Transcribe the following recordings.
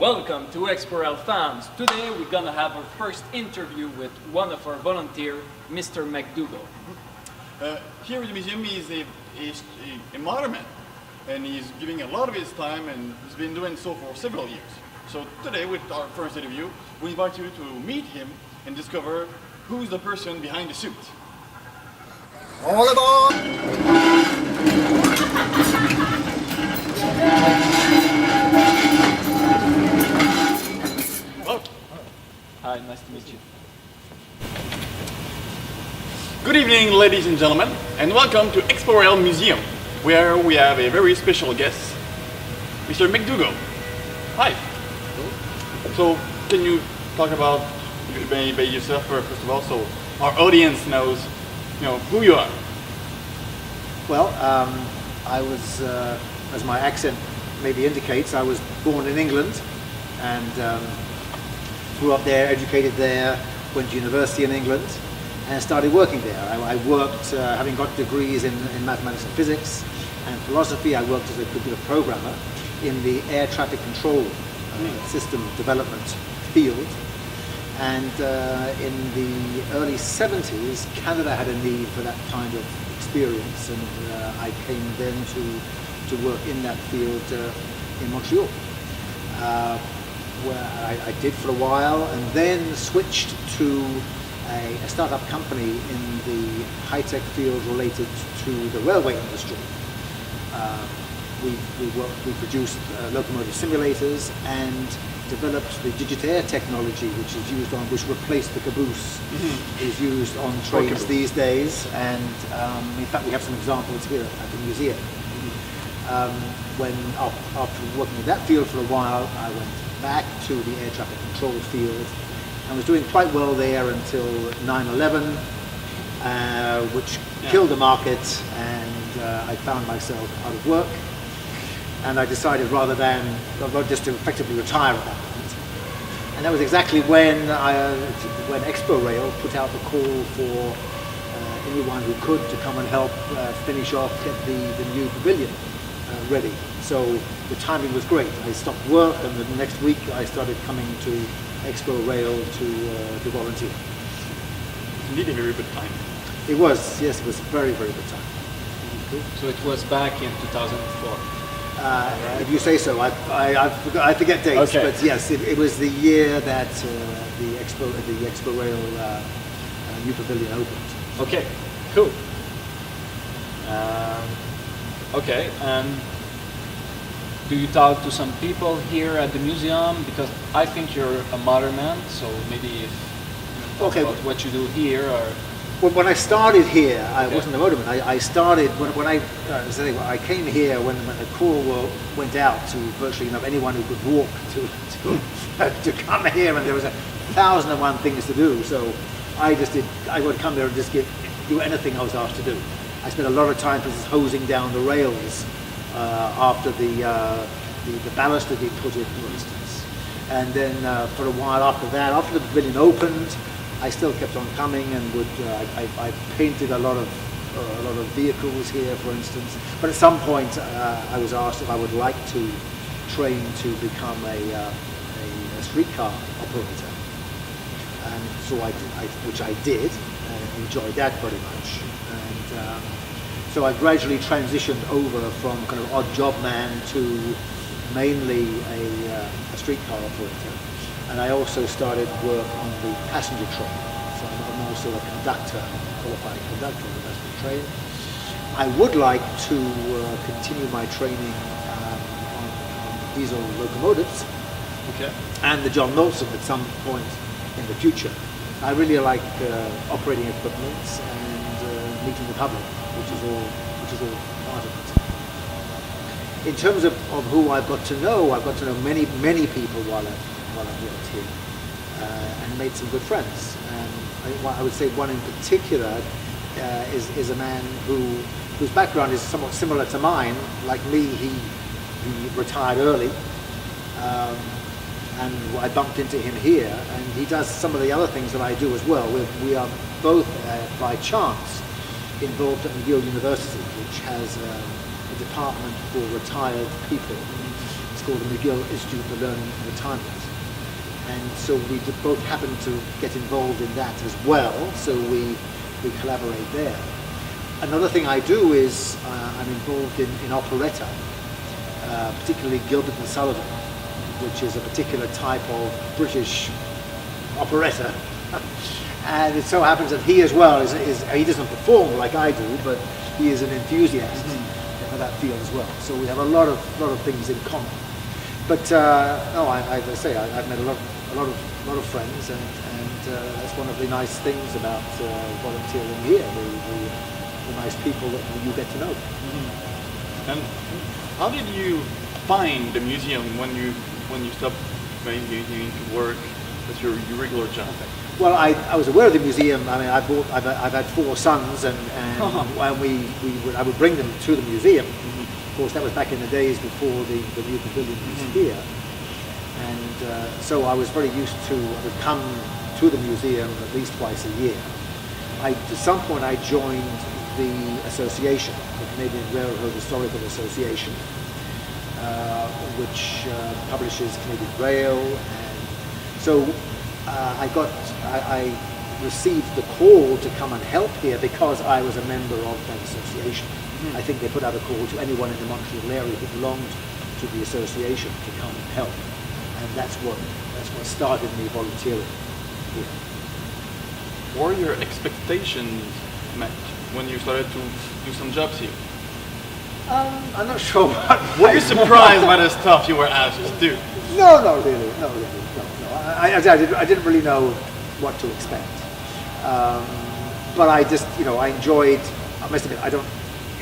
Welcome to Exporail fans. Today we're gonna have our first interview with one of our volunteers, Mr. Macdougall. Here at the museum he's a modern man, and he's giving a lot of his time, and he's been doing so for several years. So today, with our first interview, we invite you to meet him and discover who's the person behind the suit. All aboard! Well, Hi, nice to meet you. good evening, ladies and gentlemen, and welcome to Exporail Museum, where we have a very special guest, Mr. Macdougall. Hi. So, can you talk about yourself first of all, so our audience knows, who you are? Well, I was, as my accent maybe indicates, I was born in England and grew up there, educated there, went to university in England and started working there. I worked, having got degrees in mathematics and physics and philosophy. I worked as a computer programmer in the air traffic control system development field. And in the early 70s, Canada had a need for that kind of experience, and I came then to work in that field in Montreal, where I did for a while, and then switched to a startup company in the high-tech field related to the railway industry. We produced locomotive simulators and developed the Digitair technology, which replaced the caboose, is used on trains these days. And in fact, we have some examples here at the museum. After working in that field for a while, I went back to the air traffic control field and was doing quite well there until 9/11, which killed the market, and I found myself out of work. And I decided rather just to effectively retire at that point. And that was exactly when Exporail put out the call for anyone who could to come and help finish off, get the new pavilion ready. So the timing was great. I stopped work, and the next week I started coming to Exporail to volunteer. Indeed, a very good time. It was, yes, it was a very, very good time. Cool. So it was back in 2004. If you say so, I forget dates, Okay. but yes, it was the year that the Exporail new pavilion opened. Okay, cool. Okay, and do you talk to some people here at the museum? Because I think you're a modern man, so maybe if you talk about what you do here, or... Well, when I started here, I wasn't a motorman. I started when I came here when the call went out to virtually anyone who could walk to come here, and there was 1,001 things to do. So I would come there and just do anything I was asked to do. I spent a lot of time hosing down the rails after the ballast had been put in, for instance. And then for a while after that, after the pavilion opened, I still kept on coming and I painted a lot of vehicles here, for instance. But at some point, I was asked if I would like to train to become a streetcar operator, and so which I did, and enjoyed that very much. And so I gradually transitioned over from kind of odd job man to mainly a streetcar operator. And I also started work on the passenger train. So I'm also a conductor, a qualified conductor on the passenger train. I would like to continue my training on diesel locomotives, and the John Knowlton at some point in the future. I really like operating equipment and meeting the public, which is all part of it. In terms of who I've got to know many people while I've worked here, and made some good friends. And I would say one in particular is a man whose background is somewhat similar to mine. Like me, he retired early, and I bumped into him here, and he does some of the other things that I do as well. We are both, by chance, involved at McGill University, which has a department for retired people. called the McGill Institute for Learning and Retirement. And so we both happen to get involved in that as well, so we collaborate there. Another thing I do is I'm involved in operetta, particularly Gilbert and Sullivan, which is a particular type of British operetta. And it so happens that he as well he doesn't perform like I do, but he is an enthusiast for that field as well. So we have a lot of things in common. But as I say, I've met a lot of friends, and that's one of the nice things about volunteering here. The nice people that you get to know. And how did you find the museum when you stopped going to work with your regular job? Well, I was aware of the museum. I mean, I've had 4 sons, and I would bring them to the museum. Of course, that was back in the days before the new pavilion was here, and so I was very used to. I would come to the museum at least twice a year. At some point, I joined the association, the Canadian Railroad Historical Association, which publishes Canadian Rail, and so I received the call to come and help here because I was a member of that association. I think they put out a call to anyone in the Montreal area who belonged to the association to come and help, and that's what started me volunteering here. Were your expectations met when you started to do some jobs here? I'm not sure what. Were you surprised by the stuff you were asked to do? No, really. I didn't really know what to expect. But I just, I enjoyed. I must admit, I don't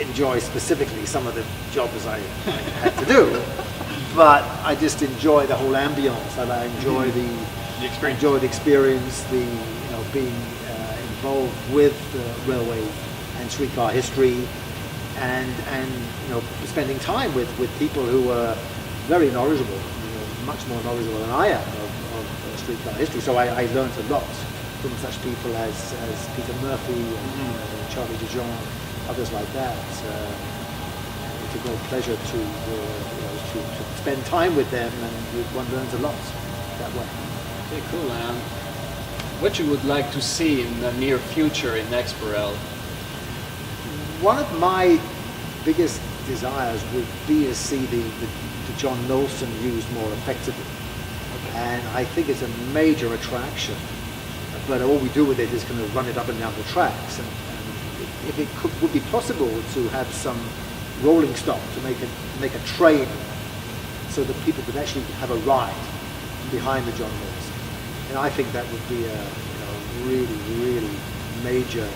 enjoy specifically some of the jobs I had to do, but I just enjoy the whole ambience, and I enjoy the experience. Enjoy the experience, being involved with railway and streetcar history, and spending time with people who are very knowledgeable, much more knowledgeable than I am of streetcar history. So I learned a lot from such people as Peter Murphy and Charlie Dijon, others like that. It's a great pleasure to spend time with them, and one learns a lot that way. Okay, cool. What you would like to see in the near future in Exporail? One of my biggest desires would be to see the John Knowlson used more effectively. Okay. And I think it's a major attraction, but all we do with it is kind of run it up and down the tracks. And if it would be possible to have some rolling stock to make a train so that people could actually have a ride behind the John Knowlson. And I think that would be a really, really major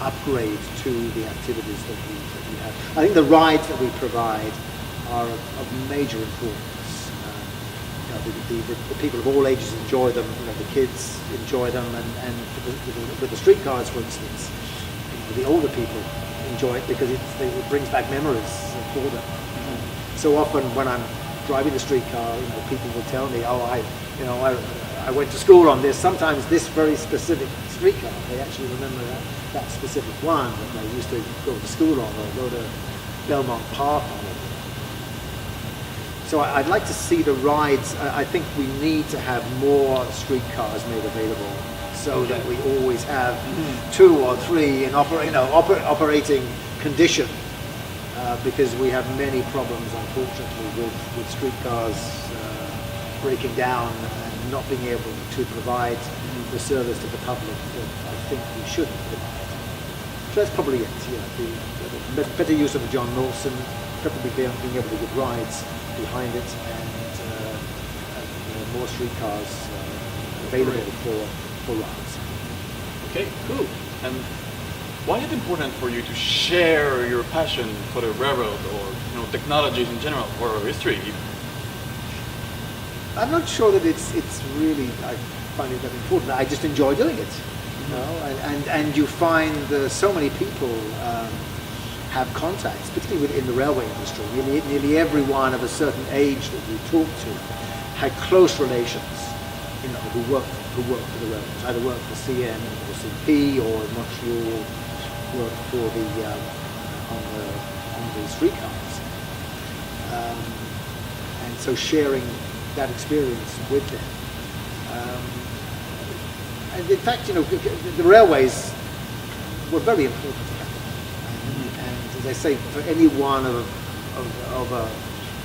upgrade to the activities that we have. I think the rides that we provide are of major importance. The people of all ages enjoy them. The kids enjoy them, and with the streetcars, for instance, the older people enjoy it because it brings back memories for them. So often when I'm driving the streetcar, people will tell me, I went to school on this. Sometimes this very specific streetcar, they actually remember that specific one that they used to go to school on, or go to Belmont Park on. So I'd like to see the rides. I think we need to have more streetcars made available, so that we always have 2 or 3 in operating condition, because we have many problems, unfortunately, with streetcars breaking down and not being able to provide the service to the public that I think we should provide. So that's probably it. The better use of the John Knowlson, preferably being able to get rides behind it, and more streetcars available for rides. Okay, cool. And why is it important for you to share your passion for the railroad, or technologies in general, or history even? I'm not sure that it's really, I find it that important. I just enjoy doing it, and you find so many people have contacts, particularly within the railway industry. Nearly everyone of a certain age that you talk to had close relations, who worked for the railroads, either worked for CN or CP, or in Montreal worked for on the streetcars. And so sharing that experience with them. And in fact, the railways were very important to Canada. And as I say, for anyone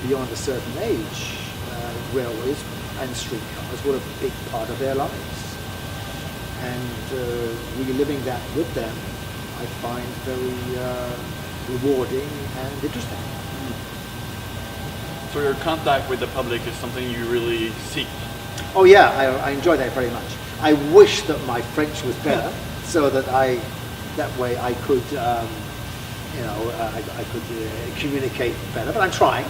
beyond a certain age, railways and streetcars were a big part of their lives. And reliving that with them, I find very rewarding and interesting. So your contact with the public is something you really seek? Oh yeah, I enjoy that very much. I wish that my French was better, so that that way I could, I could communicate better. But I'm trying.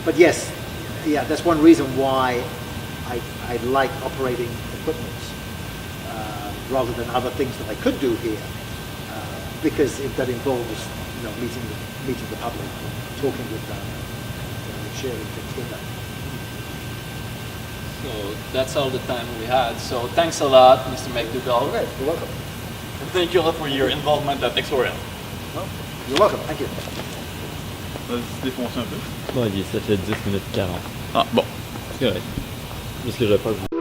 But yes, yeah, that's one reason why I like operating equipment rather than other things that I could do here, because that involves meeting the public, talking with them, sharing things with them. So that's all the time we had. So thanks a lot, Mr. Macdougall. Okay, you're welcome. And thank you all for your involvement at Exporail. Well, you're welcome, thank you. On va se défoncer un peu. Bon, ça fait 10 minutes 40. Ah bon. C'est correct. Parce que je vais pas vous...